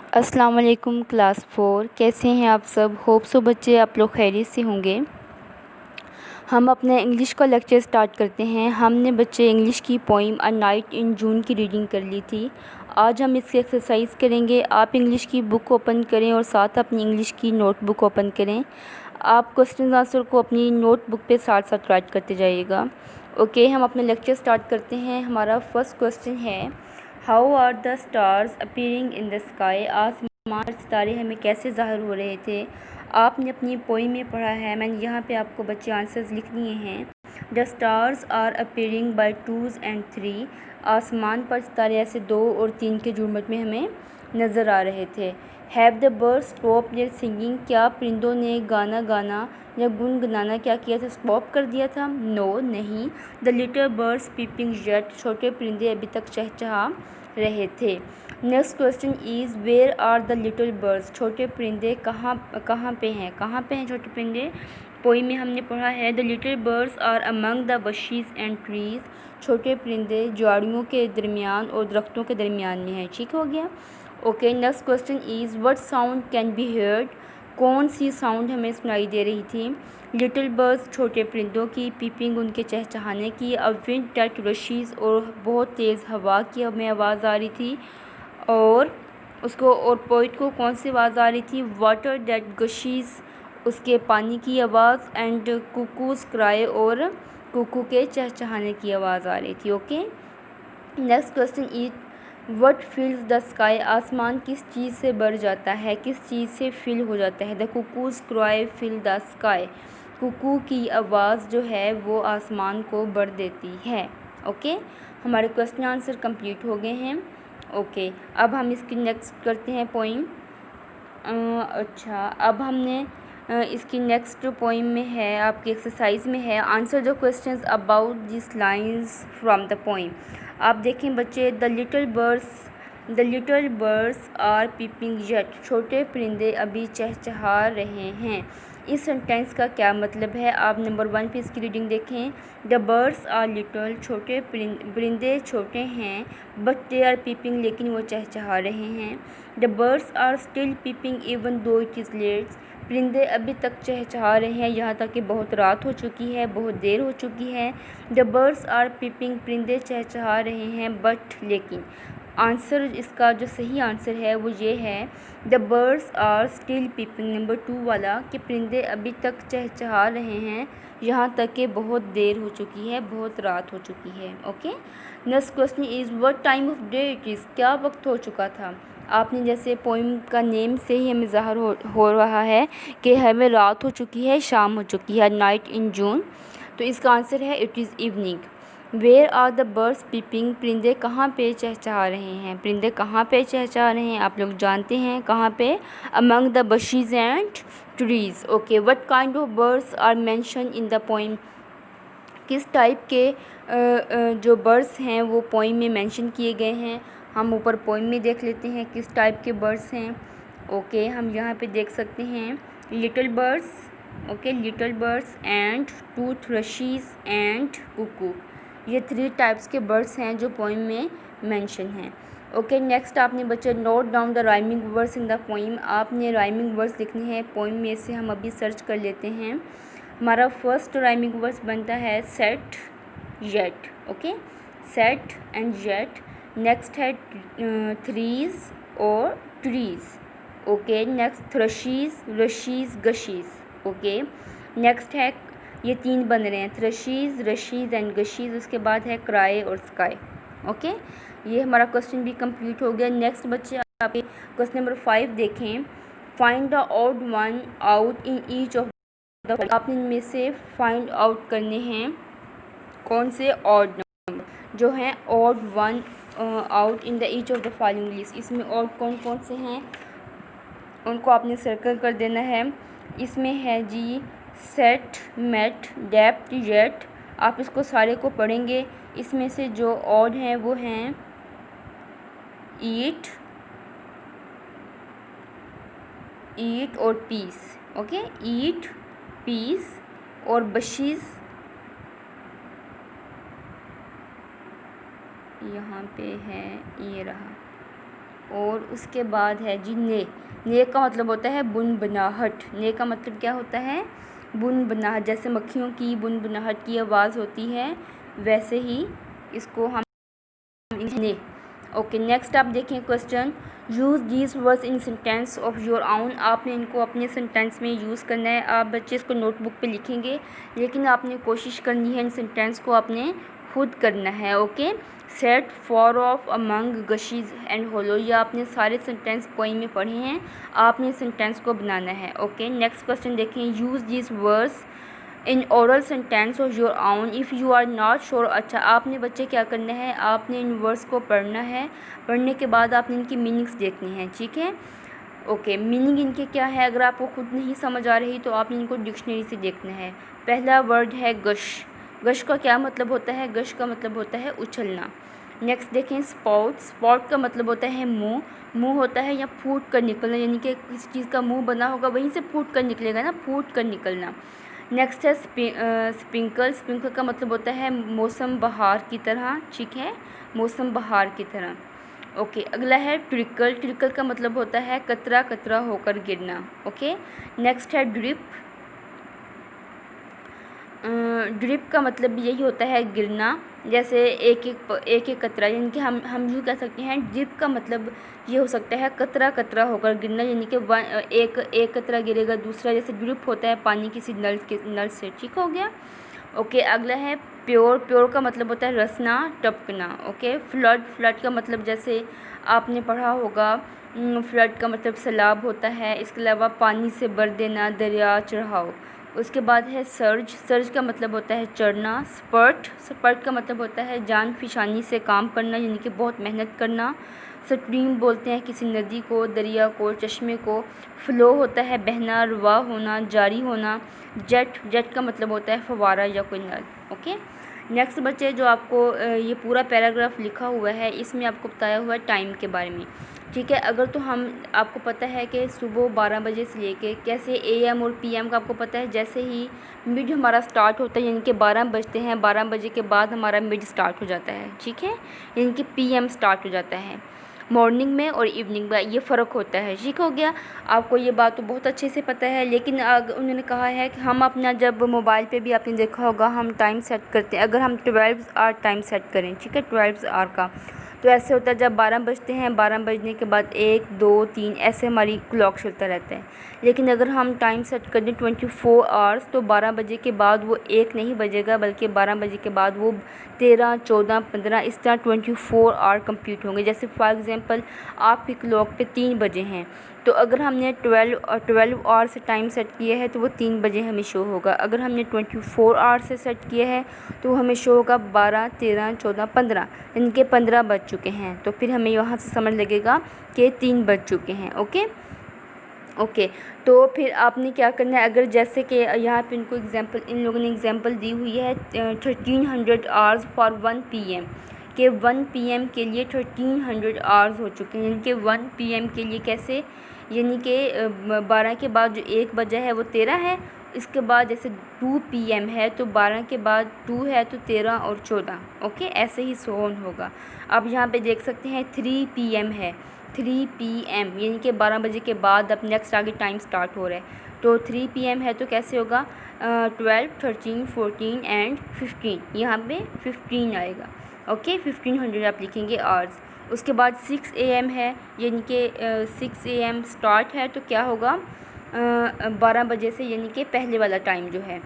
अस्सलाम वालेकुम क्लास 4। कैसे हैं आप सब? होप सो बच्चे आप लोग खैरियत से होंगे। हम अपने इंग्लिश का लेक्चर स्टार्ट करते हैं। हमने बच्चे इंग्लिश की पोइम अ नाइट इन जून की रीडिंग कर ली थी। आज हम इसकी एक्सरसाइज करेंगे। आप इंग्लिश की बुक ओपन करें और साथ अपनी इंग्लिश की नोटबुक ओपन करें। आप क्वेश्चन आंसर को अपनी नोटबुक पे साथ साथ राइट करते जाइएगा। ओके, हम अपना लेक्चर स्टार्ट करते हैं। हमारा फर्स्ट क्वेश्चन है, how are the stars appearing in the sky? आसमान पर सितारे हमें कैसे ज़ाहिर हो रहे थे? आपने अपनी पोइम में पढ़ा है, मैंने यहाँ पे आपको बच्चे आंसर्स लिख दिए हैं। The stars are appearing by 2s and 3। आसमान पर सितारे ऐसे 2 और 3 के जुमट में हमें नज़र आ रहे थे। Have the birds stop their singing? क्या परिंदों ने गाना गाना या गुनगुनाना क्या किया था, स्टॉप कर दिया था? नो, नहीं। The little birds peeping yet? छोटे परिंदे अभी तक चहचहा रहे थे। Next question is, where are the little birds? छोटे परिंदे कहाँ पे हैं? कहाँ पे हैं छोटे परिंदे? पोइम में हमने पढ़ा है, the little birds are among the bushes and trees. छोटे परिंदे झाड़ियों के दरमियान और दरख्तों के दरमियान में हैं। ठीक हो गया। Okay, next question is, what sound can be heard? कौन सी साउंड हमें सुनाई दे रही थी? लिटिल बर्ड्स छोटे परिंदों की, पीपिंग उनके चहचहाने की, अ विंड दैट रशीज़ और बहुत तेज़ हवा की हमें आवाज़ आ रही थी। और उसको और पोइट को कौन सी आवाज़ आ रही थी? वाटर दैट गशीज़, उसके पानी की आवाज़, एंड कुकूज़ क्राई, और कुकू के चहचहाने की आवाज़ आ रही थी। Okay, next question is, what फिल्स the sky? आसमान किस चीज़ से भर जाता है, किस चीज़ से फिल हो जाता है? The cuckoos cry fill the sky. Cuckoo की आवाज़ जो है वो आसमान को भर देती है। ओके, हमारे क्वेश्चन आंसर कंप्लीट हो गए हैं। ओके, अब हम इसकी नेक्स्ट करते हैं पोइम। अच्छा, अब हमने इसकी नेक्स्ट पोइम में है, आपकी एक्सरसाइज में है, answer the questions about this lines from the poem. आप देखें बच्चे, the little birds are peeping yet? छोटे परिंदे अभी चहचहा रहे हैं। इस सेंटेंस का क्या मतलब है? आप नंबर 1 पे इसकी रीडिंग देखें। द बर्ड्स आर लिटिल, छोटे परिंदे छोटे हैं, बट दे आर पीपिंग, लेकिन वो चहचहा रहे हैं। The birds are still peeping even though it is late. परिंदे अभी तक चहचहा रहे हैं यहाँ तक कि बहुत रात हो चुकी है, बहुत देर हो चुकी है। द बर्ड्स आर पीपिंग, परिंदे चहचहा रहे हैं, बट लेकिन। आंसर, इसका जो सही आंसर है वो ये है, the birds are still peeping, number 2 वाला, कि परिंदे अभी तक चहचहा रहे हैं यहाँ तक कि बहुत देर हो चुकी है, बहुत रात हो चुकी है। Okay, next question is, what time of day it is? क्या वक्त हो चुका था? आपने जैसे पोइम का नेम से ही हमें ज़ाहिर हो रहा है कि हमें रात हो चुकी है, शाम हो चुकी है, नाइट इन जून। तो इसका आंसर है it is evening. Where are the birds peeping? परिंदे कहाँ पे चहचहा रहे हैं? परिंदे कहाँ पे चहचहा रहे हैं? आप लोग जानते हैं कहाँ पे? Among the bushes and trees. Okay, what kind of birds are mention in the poem? किस टाइप के जो बर्ड्स हैं वो पोइम में मेंशन किए गए हैं? हम ऊपर पोइम में देख लेते हैं किस टाइप के बर्ड्स हैं। ओके, हम यहाँ पे देख सकते हैं little birds. Okay, little birds and two thrushes and cuckoo, ये 3 टाइप्स के बर्ड्स हैं जो पोइम में मेंशन हैं। ओके, नेक्स्ट आपने बच्चे note down the rhyming words in the poem. आपने राइमिंग वर्ड्स लिखने हैं पोइम में से, हम अभी सर्च कर लेते हैं। हमारा फर्स्ट राइमिंग वर्ड्स बनता है set yet. Okay, set and yet. Next है थ्रीज़ और trees. Okay, next thrushes, rushes, gushes. Okay, next है, ये 3 बन रहे हैं, थ्रशीज़, रशीज़ एंड गशीज़। उसके बाद है क्राई और स्काई। ओके, ये हमारा क्वेश्चन भी कंप्लीट हो गया। नेक्स्ट बच्चे आप क्वेश्चन नंबर 5 देखें। Find the odd one out in each of, आपने इनमें से फाइंड आउट करने हैं कौन से ऑड नंबर जो हैं, odd one out in the each of the following list. इसमें ऑड कौन कौन से हैं उनको आपने सर्कल कर देना है। इसमें है जी सेट, मेट, डेप्ट, येट। आप इसको सारे को पढ़ेंगे। इसमें से जो ऑड हैं वो हैं ईट और पीस। ओके, ईट, पीस और बशीज़, यहाँ पे है, ये रहा। और उसके बाद है जी ने। ने का मतलब होता है बुनबुनाहट। ने का मतलब क्या होता है? बुनबुनाहट। जैसे मक्खियों की बुनबुनाहट की आवाज़ होती है, वैसे ही इसको हम ने। ओके, नेक्स्ट आप देखें question, use these words in sentence of your own. आपने इनको अपने सेंटेंस में यूज़ करना है। आप बच्चे इसको नोटबुक पे लिखेंगे, लेकिन आपने कोशिश करनी है इन सेंटेंस को आपने खुद करना है। Okay, set for of among gushes and hollow, ये आपने सारे सेंटेंस पोइम में पढ़े हैं, आपने सेंटेंस को बनाना है। ओके, नेक्स्ट क्वेश्चन देखें, use these words in oral sentence of your own if you are not sure. अच्छा, आपने बच्चे क्या करना है, आपने इन वर्ड्स को पढ़ना है, पढ़ने के बाद आपने इनकी मीनिंग्स देखनी है। ठीक है, ओके, मीनिंग इनके क्या है, अगर आपको खुद नहीं समझ आ रही तो आपने इनको डिक्शनरी से देखना है। पहला वर्ड है गश। गश का क्या मतलब होता है? गश का मतलब होता है उछलना। नेक्स्ट देखें स्पाउट। स्पाउट का मतलब होता है मुंह। मुंह होता है या फूट कर निकलना, यानी कि किसी चीज़ का मुंह बना होगा वहीं से फूट कर निकलेगा ना, फूट कर निकलना। नेक्स्ट है स्प्रिंकल। स्प्रिंकल का मतलब होता है मौसम बहार की तरह। ठीक है, मौसम बहार की तरह। ओके, अगला है ट्रिकल। ट्रिकल का मतलब होता है कतरा कतरा होकर गिरना। ओके, नेक्स्ट है ड्रिप। ड्रिप का भी यही होता है गिरना, जैसे एक एक कतरा, यानी कि हम यूँ कह सकते हैं ड्रिप का मतलब ये हो सकता है कतरा कतरा होकर गिरना, यानी कि एक कतरा गिरेगा दूसरा, जैसे ड्रिप होता है पानी किसी नल से। ठीक हो गया। ओके, अगला है प्योर। प्योर का मतलब होता है रसना टपकना। Okay, flood. फ्लड का मतलब जैसे आपने पढ़ा होगा, फ्लड का मतलब सैलाब होता है। इसके अलावा पानी से भर देना, दरिया चढ़ाव। उसके बाद है सर्ज। सर्ज का मतलब होता है चढ़ना। स्पर्ट। स्पर्ट का मतलब होता है जान फिशानी से काम करना, यानी कि बहुत मेहनत करना। स्ट्रीम बोलते हैं किसी नदी को, दरिया को, चश्मे को। फ्लो होता है बहना, रवा होना, जारी होना। जेट। जेट का मतलब होता है फव्वारा या कोई नल। ओके, नेक्स्ट बच्चे जो आपको ये पूरा पैराग्राफ लिखा हुआ है, इसमें आपको बताया हुआ है टाइम के बारे में। ठीक है, अगर तो हम आपको पता है कि सुबह 12 बजे से लेके कैसे AM और PM का आपको पता है, जैसे ही मिड हमारा स्टार्ट होता है, यानी कि 12 बजते हैं, 12 बजे के बाद हमारा मिड स्टार्ट हो जाता है। ठीक है, यानी कि PM स्टार्ट हो जाता है। मॉर्निंग में और इवनिंग में ये फ़र्क होता है। ठीक हो गया, आपको ये बात तो बहुत अच्छे से पता है। लेकिन उन्होंने कहा है कि हम अपना, जब मोबाइल पे भी आपने देखा होगा हम टाइम सेट करते हैं, अगर हम 12 आवर टाइम सेट करें, ठीक है, 12 आवर का, तो ऐसे होता है जब 12 बजते हैं, 12 बजने के बाद 1 2 3 ऐसे हमारी क्लॉक चलता रहता है। लेकिन अगर हम टाइम सेट कर दें 24 आवर्स, तो 12 बजे के बाद वो 1 नहीं बजेगा, बल्कि 12 बजे के बाद वो 13 14 15 इस तरह 24 आवर कंप्लीट होंगे। जैसे फॉर एग्जांपल आपकी क्लॉक पे 3 बजे हैं, तो अगर हमने 12 आवर से टाइम सेट किया है तो वो 3 बजे हमें शो होगा। अगर हमने 24 आवर से सेट किया है तो हमें शो होगा 12 13 14 15, इनके 15 बज चुके हैं। तो फिर हमें यहाँ से समझ लगेगा कि 3 बज चुके हैं। ओके, तो फिर आपने क्या करना है, अगर जैसे कि यहाँ पे इनको एग्जांपल, इन लोगों ने एग्जांपल दी हुई है 1300 आवर्स फॉर 1 PM, के 1 PM के लिए 1300 आवर्स हो चुके हैं। यानी कि 1 PM के लिए कैसे, यानी कि 12 के बाद जो 1 बजा है वो 13 है। इसके बाद जैसे 2 PM है तो 12 के बाद 2 है तो 13 और 14। ओके, ऐसे ही सोन होगा। अब यहाँ पे देख सकते हैं 3 PM है, 3 PM यानी कि 12 बजे के बाद अब नेक्स्ट आगे टाइम स्टार्ट हो रहा है। तो 3 PM है तो कैसे होगा, 12 13 14 एंड 15, यहाँ पे 15 आएगा। ओके, 1500 आप लिखेंगे आवर्स। उसके बाद 6 AM है, यानी कि 6 AM स्टार्ट है तो क्या होगा, 12 बजे से, यानी कि पहले वाला टाइम जो है,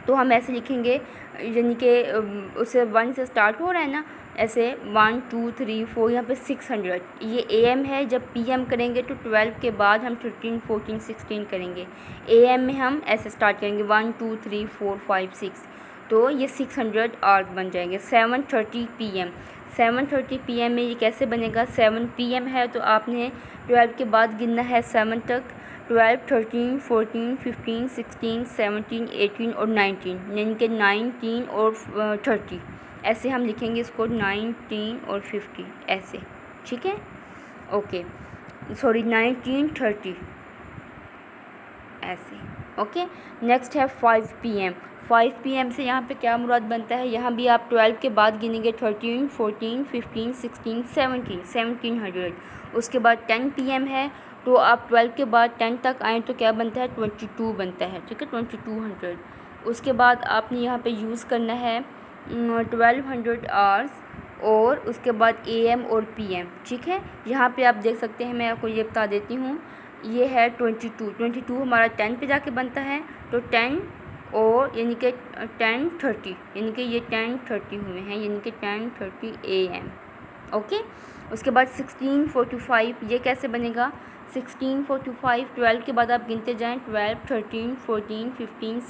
तो हम ऐसे लिखेंगे, यानी कि उससे 1 से स्टार्ट हो रहा है ना, ऐसे 1 2 3 4, यहाँ पे 600 ये AM है। जब PM करेंगे तो 12 के बाद हम 13 14 16 करेंगे। AM में हम ऐसे स्टार्ट करेंगे 1 2 3 4 5 6, तो ये 600 आवर्स बन जाएंगे। 7:30 PM, 7:30 PM में ये कैसे बनेगा, 7 PM है तो आपने 12 के बाद गिनना है 7 तक, 12 13 14 15 16 17 18 और 19, यानी कि 19 और 30 ऐसे हम लिखेंगे इसको, 19 और 50 ऐसे। ठीक है, ओके, सॉरी 19 30, ऐसे। ओके, नेक्स्ट है 5 PM। 5 PM से यहाँ पे क्या मुराद बनता है, यहाँ भी आप 12 के बाद गिनेंगे 13, 14, 15, 16, 17, 1700। उसके बाद 10 PM है, तो आप 12 के बाद 10 तक आएँ तो क्या बनता है, 22 बनता है, ठीक है, 2200। उसके बाद आपने यहाँ पे यूज़ करना है 1200 आवर्स, और उसके बाद AM और PM, ठीक है। यहाँ पे आप देख सकते हैं, मैं आपको ये बता देती हूँ, ये है 22 हमारा 10 पे जाके बनता है, तो 10 और यानी कि 10:30, यानी कि ये 10:30 हुए हैं, यानी कि 10:30 AM। ओके, उसके बाद 16:45, ये कैसे बनेगा, 16:45, 12 के बाद आप गिनते जाएं, 12, 13, 14, 15,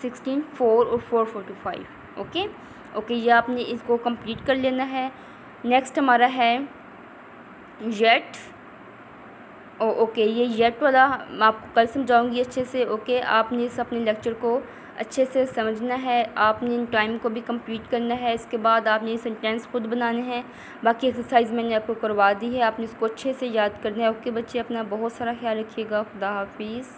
16, 4 और 4:45। ओके ओके, ये आपने इसको कंप्लीट कर लेना है। नेक्स्ट हमारा है येट। ओके, ये येट वाला मैं आपको कल समझाऊंगी अच्छे से। ओके, आपने इस अपने लेक्चर को अच्छे से समझना है, आपने इन टाइम को भी कंप्लीट करना है। इसके बाद आपने सेंटेंस खुद बनाने हैं, बाकी एक्सरसाइज मैंने आपको करवा दी है, आपने इसको अच्छे से याद करना है। ओके बच्चे, अपना बहुत सारा ख्याल रखिएगा। खुदा हाफिज़।